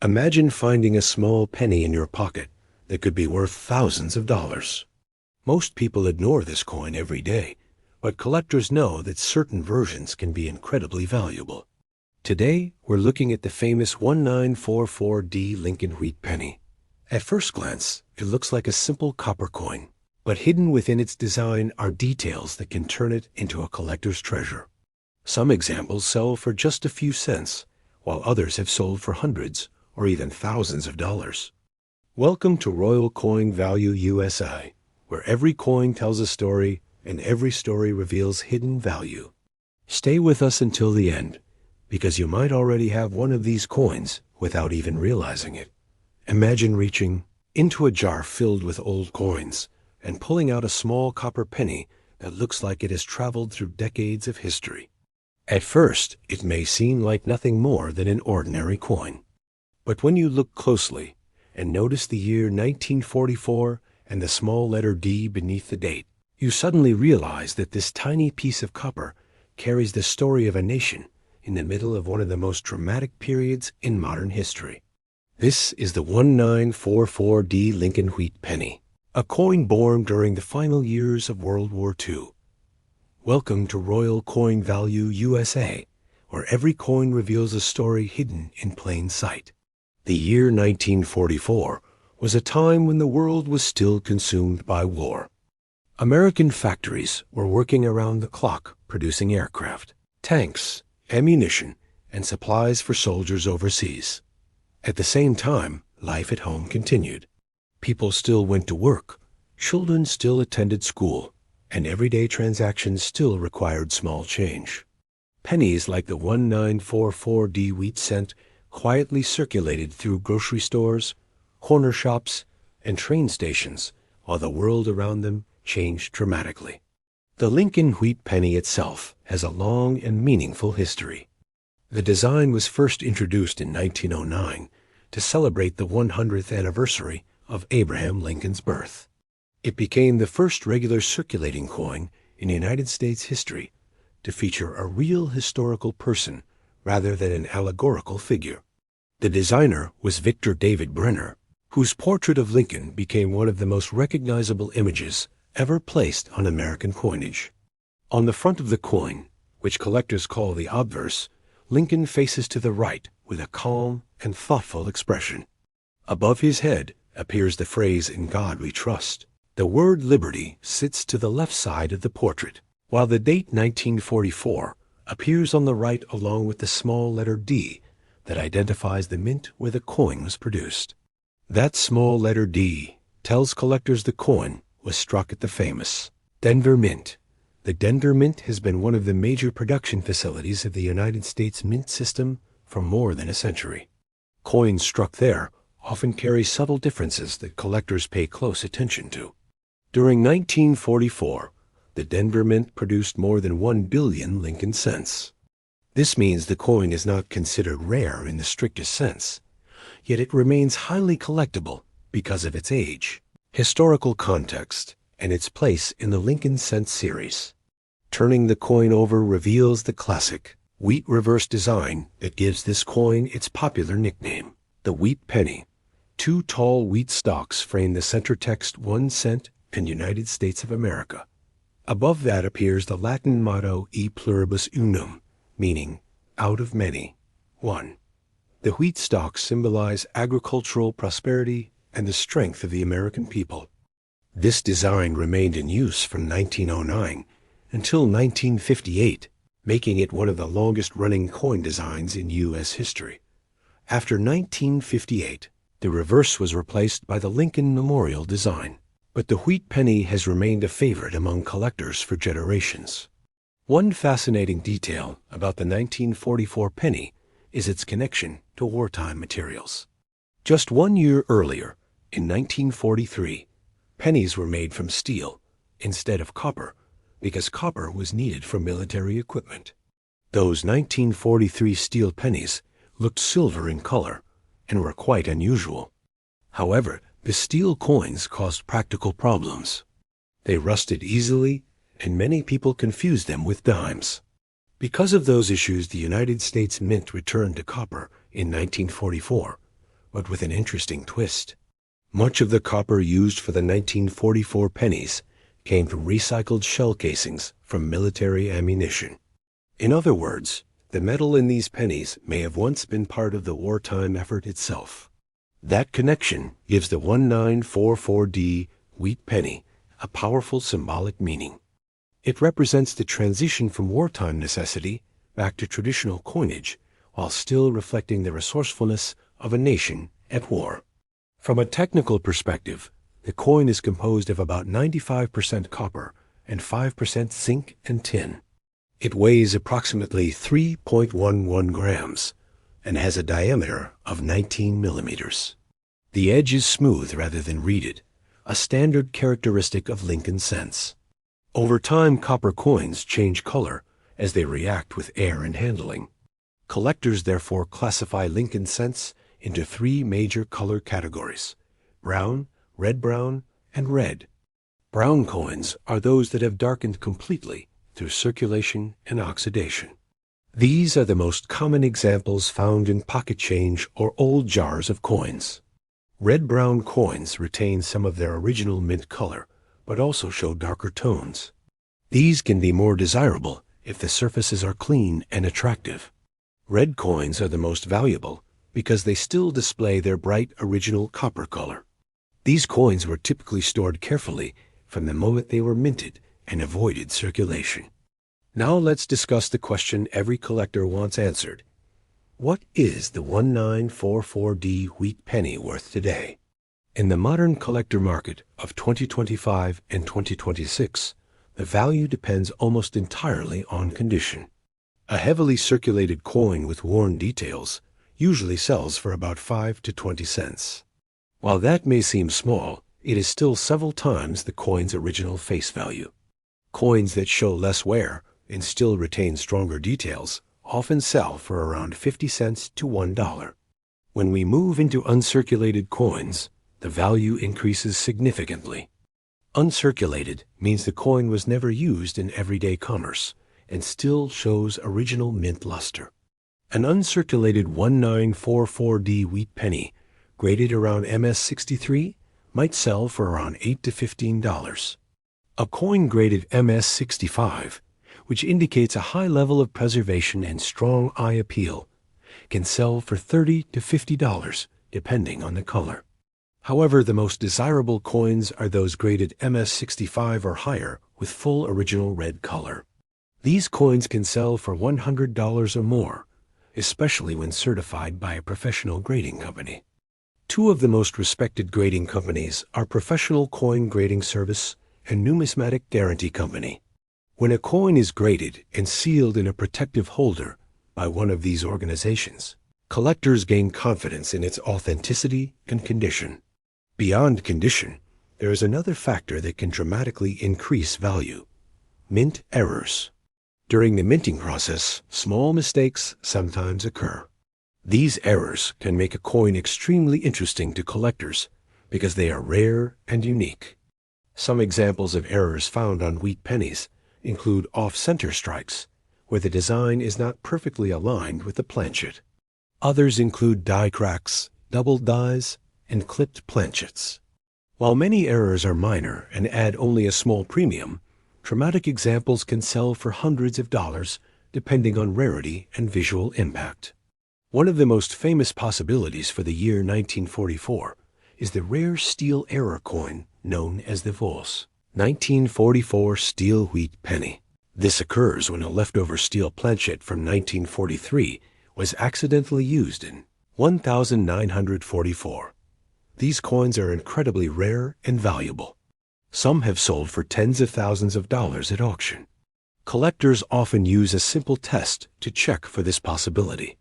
Imagine finding a small penny in your pocket that could be worth thousands of dollars. Most people ignore this coin every day, but collectors know that certain versions can be incredibly valuable. Today, we're looking at the famous 1944D Lincoln Wheat penny. At first glance, it looks like a simple copper coin, but hidden within its design are details that can turn it into a collector's treasure. Some examples sell for just a few cents, while others have sold for hundreds or even thousands of dollars. Welcome to Royal Coin Value USA, where every coin tells a story and every story reveals hidden value. Stay with us until the end, because you might already have one of these coins without even realizing it. Imagine reaching into a jar filled with old coins and pulling out a small copper penny that looks like it has traveled through decades of history. At first, it may seem like nothing more than an ordinary coin. But when you look closely and notice the year 1944 and the small letter D beneath the date, you suddenly realize that this tiny piece of copper carries the story of a nation in the middle of one of the most dramatic periods in modern history. This is the 1944D Lincoln Wheat penny, a coin born during the final years of World War II. Welcome to Royal Coin Value USA, where every coin reveals a story hidden in plain sight. The year 1944 was a time when the world was still consumed by war. American factories were working around the clock producing aircraft, tanks, ammunition, and supplies for soldiers overseas. At the same time, life at home continued. People still went to work, children still attended school, and everyday transactions still required small change. Pennies like the 1944D wheat cent quietly circulated through grocery stores, corner shops, and train stations while the world around them changed dramatically. The Lincoln Wheat penny itself has a long and meaningful history. The design was first introduced in 1909 to celebrate the 100th anniversary of Abraham Lincoln's birth. It became the first regular circulating coin in United States history to feature a real historical person rather than an allegorical figure. The designer was Victor David Brenner, whose portrait of Lincoln became one of the most recognizable images ever placed on American coinage. On the front of the coin, which collectors call the obverse, Lincoln faces to the right with a calm and thoughtful expression. Above his head appears the phrase "In God We Trust." The word liberty sits to the left side of the portrait, while the date 1944 appears on the right along with the small letter D that identifies the mint where the coin was produced. That small letter D tells collectors the coin was struck at the famous Denver Mint. The Denver Mint has been one of the major production facilities of the United States mint system for more than a century. Coins struck there often carry subtle differences that collectors pay close attention to. During 1944, the Denver Mint produced more than 1 billion Lincoln cents. This means the coin is not considered rare in the strictest sense, yet it remains highly collectible because of its age, historical context, and its place in the Lincoln cent series. Turning the coin over reveals the classic wheat reverse design that gives this coin its popular nickname, the Wheat penny. Two tall wheat stalks frame the center text 1 cent and United States of America. Above that appears the Latin motto E pluribus unum, meaning out of many, one. The wheat stalks symbolize agricultural prosperity and the strength of the American people. This design remained in use from 1909 until 1958, making it one of the longest-running coin designs in U.S. history. After 1958, the reverse was replaced by the Lincoln Memorial design, but the wheat penny has remained a favorite among collectors for generations. One fascinating detail about the 1944 penny is its connection to wartime materials. Just 1 year earlier, in 1943, pennies were made from steel instead of copper because copper was needed for military equipment. Those 1943 steel pennies looked silver in color and were quite unusual. However, the steel coins caused practical problems. They rusted easily, and many people confused them with dimes. Because of those issues, the United States Mint returned to copper in 1944, but with an interesting twist. Much of the copper used for the 1944 pennies came from recycled shell casings from military ammunition. In other words, the metal in these pennies may have once been part of the wartime effort itself. That connection gives the 1944D wheat penny a powerful symbolic meaning. It represents the transition from wartime necessity back to traditional coinage, while still reflecting the resourcefulness of a nation at war. From a technical perspective, the coin is composed of about 95% copper and 5% zinc and tin. It weighs approximately 3.11 grams and has a diameter of 19 millimeters. The edge is smooth rather than reeded, a standard characteristic of Lincoln cents. Over time, copper coins change color as they react with air and handling. Collectors therefore classify Lincoln cents into three major color categories: brown, red-brown, and red. Brown coins are those that have darkened completely through circulation and oxidation. These are the most common examples found in pocket change or old jars of coins. Red-brown coins retain some of their original mint color, but also show darker tones. These can be more desirable if the surfaces are clean and attractive. Red coins are the most valuable because they still display their bright original copper color. These coins were typically stored carefully from the moment they were minted and avoided circulation. Now let's discuss the question every collector wants answered. What is the 1944D wheat penny worth today? In the modern collector market of 2025 and 2026, the value depends almost entirely on condition. A heavily circulated coin with worn details usually sells for about 5 to 20 cents. While that may seem small, it is still several times the coin's original face value. Coins that show less wear and still retain stronger details often sell for around 50 cents to $1. When we move into uncirculated coins, the value increases significantly. Uncirculated means the coin was never used in everyday commerce and still shows original mint luster. An uncirculated 1944D wheat penny, graded around MS63, might sell for around $8 to $15. A coin graded MS65, which indicates a high level of preservation and strong eye appeal, can sell for $30 to $50, depending on the color. However, the most desirable coins are those graded MS65 or higher with full original red color. These coins can sell for $100 or more, especially when certified by a professional grading company. Two of the most respected grading companies are Professional Coin Grading Service and Numismatic Guarantee Company. When a coin is graded and sealed in a protective holder by one of these organizations, collectors gain confidence in its authenticity and condition. Beyond condition, there is another factor that can dramatically increase value: mint errors. During the minting process, small mistakes sometimes occur. These errors can make a coin extremely interesting to collectors because they are rare and unique. Some examples of errors found on wheat pennies include off-center strikes, where the design is not perfectly aligned with the planchet. Others include die cracks, doubled dies, and clipped planchets. While many errors are minor and add only a small premium, dramatic examples can sell for hundreds of dollars depending on rarity and visual impact. One of the most famous possibilities for the year 1944 is the rare steel error coin known as the Vos 1944 steel wheat penny. This occurs when a leftover steel planchet from 1943 was accidentally used in 1944. These coins are incredibly rare and valuable. Some have sold for tens of thousands of dollars at auction. Collectors often use a simple test to check for this possibility.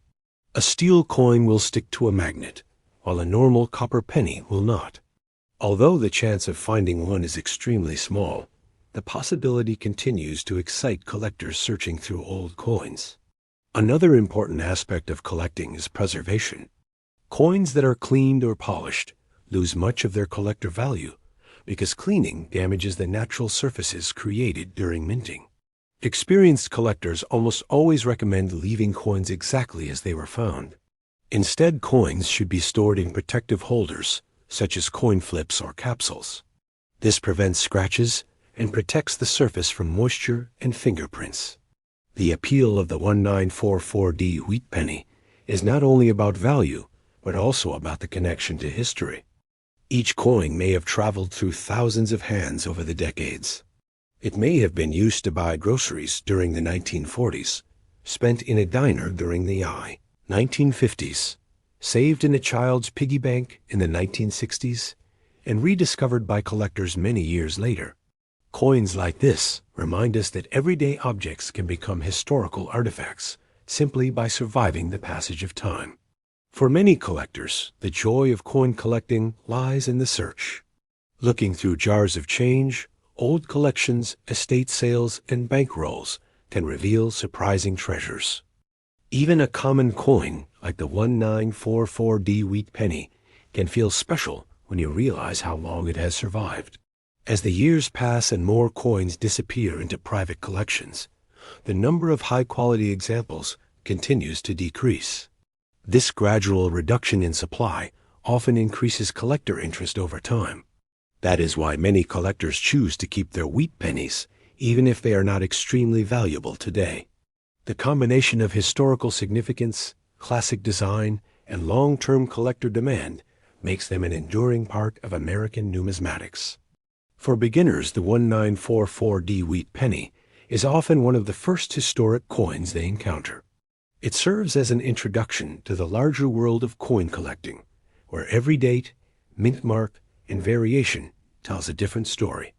A steel coin will stick to a magnet, while a normal copper penny will not. Although the chance of finding one is extremely small, the possibility continues to excite collectors searching through old coins. Another important aspect of collecting is preservation. Coins that are cleaned or polished lose much of their collector value because cleaning damages the natural surfaces created during minting. Experienced collectors almost always recommend leaving coins exactly as they were found. Instead, coins should be stored in protective holders, such as coin flips or capsules. This prevents scratches and protects the surface from moisture and fingerprints. The appeal of the 1944D wheat penny is not only about value, but also about the connection to history. Each coin may have traveled through thousands of hands over the decades. It may have been used to buy groceries during the 1940s, spent in a diner during the 1950s, saved in a child's piggy bank in the 1960s, and rediscovered by collectors many years later. Coins like this remind us that everyday objects can become historical artifacts simply by surviving the passage of time. For many collectors, the joy of coin collecting lies in the search. Looking through jars of change, old collections, estate sales, and bank rolls can reveal surprising treasures. Even a common coin like the 1944D wheat penny can feel special when you realize how long it has survived. As the years pass and more coins disappear into private collections, the number of high-quality examples continues to decrease. This gradual reduction in supply often increases collector interest over time. That is why many collectors choose to keep their wheat pennies, even if they are not extremely valuable today. The combination of historical significance, classic design, and long-term collector demand makes them an enduring part of American numismatics. For beginners, the 1944D wheat penny is often one of the first historic coins they encounter. It serves as an introduction to the larger world of coin collecting, where every date, mint mark, and variation tells a different story.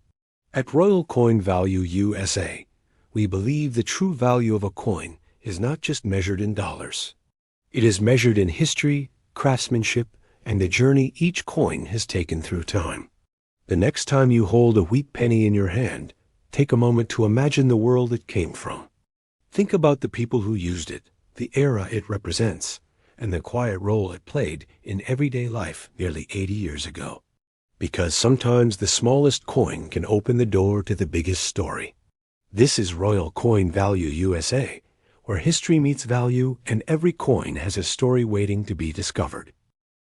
At Royal Coin Value USA, we believe the true value of a coin is not just measured in dollars. It is measured in history, craftsmanship, and the journey each coin has taken through time. The next time you hold a wheat penny in your hand, take a moment to imagine the world it came from. Think about the people who used it, the era it represents, and the quiet role it played in everyday life nearly 80 years ago. Because sometimes the smallest coin can open the door to the biggest story. This is Royal Coin Value USA, where history meets value and every coin has a story waiting to be discovered.